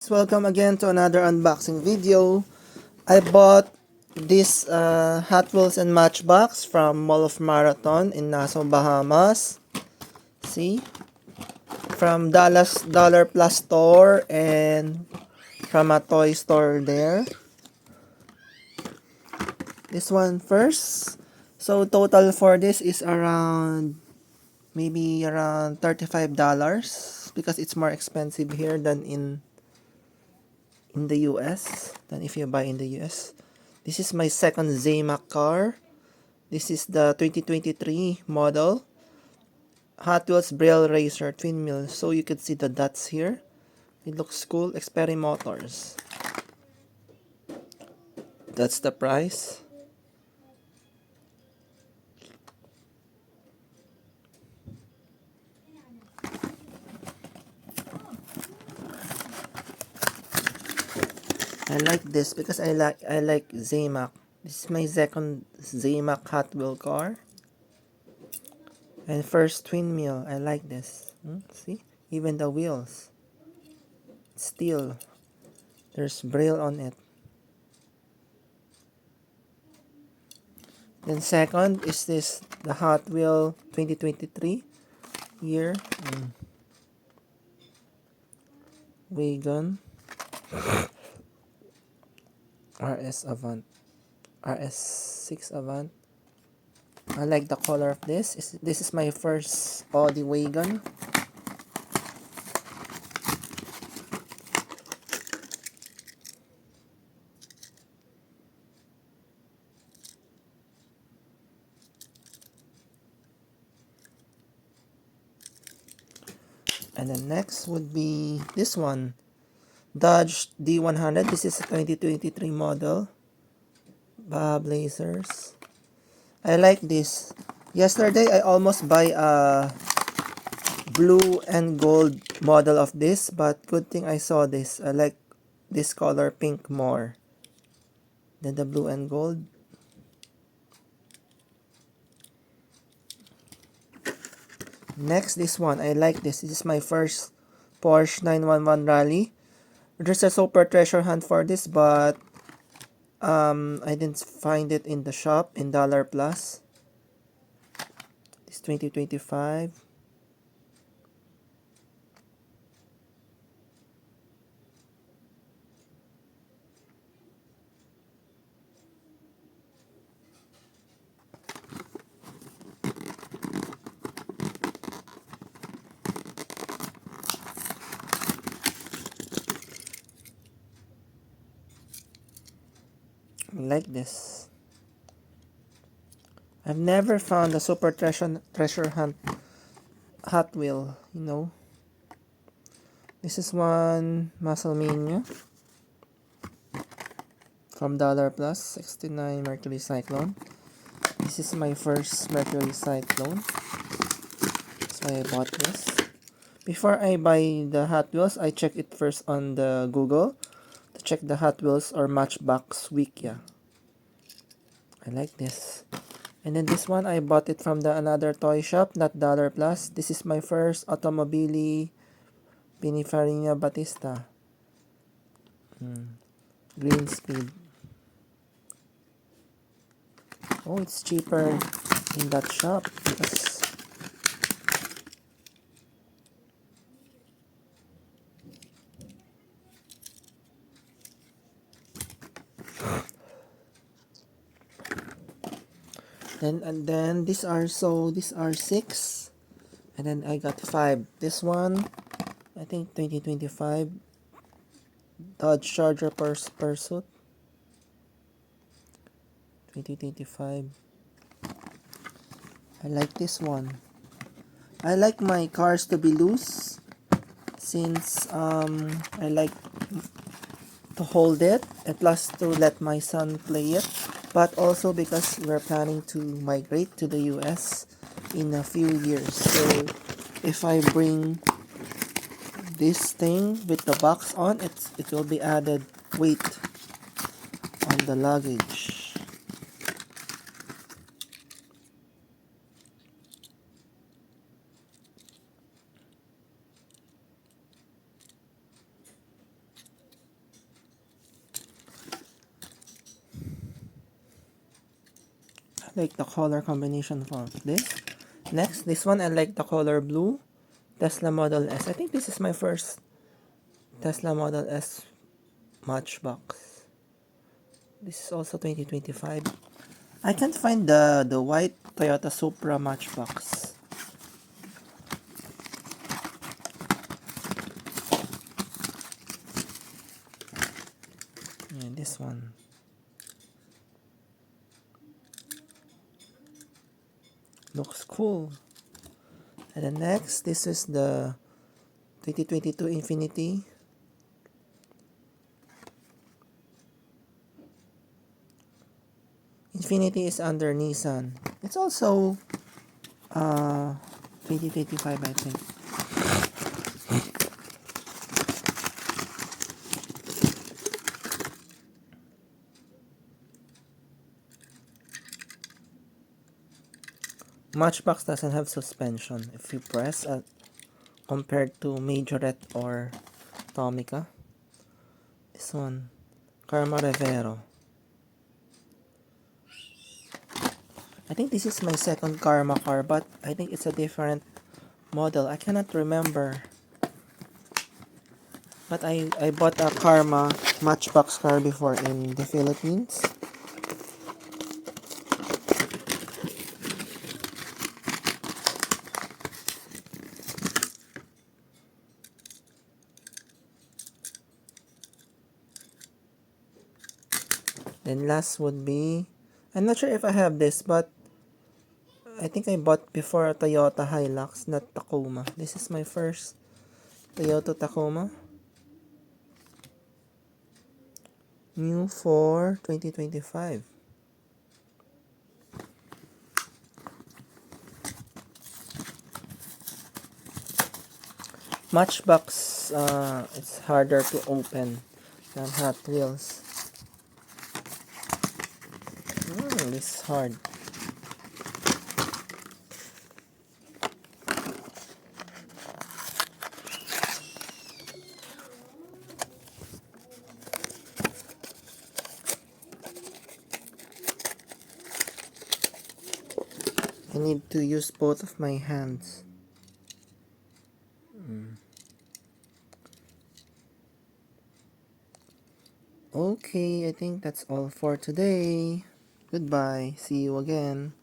Welcome again to another unboxing video. I bought this Hot Wheels and Matchbox from Mall of Marathon in Nassau, Bahamas. See? From Dallas Dollar Plus store and from a toy store there. This one first. So total for this is maybe around $35 because it's more expensive here than in the US than if you buy in the US. This is my second Zaymac car. This is the 2023 model Hot Wheels Braille Racer twin wheel. So you can see the dots here. It looks cool. Xperi Motors. That's the price. I like this because I like Zaymac. This is my second Zaymac Hot Wheel car. And first twin wheel. I like this. See? Even the wheels. Steel. There's braille on it. Then second is this the Hot Wheel 2023 year Wagon RS Avant RS6 Avant. I like the color of this. This is my first Audi wagon. And then next would be this one, Dodge D100. This is a 2023 model. Blazers. I like this. Yesterday I almost buy a blue and gold model of this, but good thing I saw this. I like this color pink more than the blue and gold. Next, this one. I like this. This is my first Porsche 911 Rally. There's a super treasure hunt for this, but I didn't find it in the shop in Dollar Plus. It's 2025. I like this. I've never found a super treasure hunt Hot Wheel, you know. This is one Musclemania from Dollar Plus, 69 Mercury Cyclone. This is my first Mercury Cyclone. That's why I bought this. Before I buy the Hot Wheels, I check it first on the Google to check the Hot Wheels or Matchbox Wiki. I like this. And then this one, I bought it from another toy shop, not Dollar Plus. This is my first Automobili Pininfarina Batista. Green Speed. Oh, it's cheaper in that shop because then these are 6, and then I got 5. This one, I think 2025 Dodge Charger Pursuit 2025. I like this one. I like my cars to be loose since I like to hold it, and plus to let my son play it, but also because we're planning to migrate to the US in a few years. So if I bring this thing with the box on, it will be added weight on the luggage. like the color combination for this. Next, this one I like the color blue. Tesla Model S. I think this is my first Tesla Model S Matchbox. This is also 2025. I can't find the white Toyota Supra Matchbox. Yeah, this one. Looks cool. And then next, this is the 2022 Infiniti. Infiniti is under Nissan. It's also 2025, I think. Matchbox doesn't have suspension. If you press compared to Majorette or Tomica. This one, Karma Revero. I think this is my second Karma car, but I think it's a different model. I cannot remember. But I bought a Karma Matchbox car before in the Philippines. Then last would be, I'm not sure if I have this, but I think I bought before a Toyota Hilux, not Tacoma. This is my first Toyota Tacoma. New for 2025. Matchbox, it's harder to open than Hot Wheels. This is hard. I need to use both of my hands. Okay, I think that's all for today. Goodbye. See you again.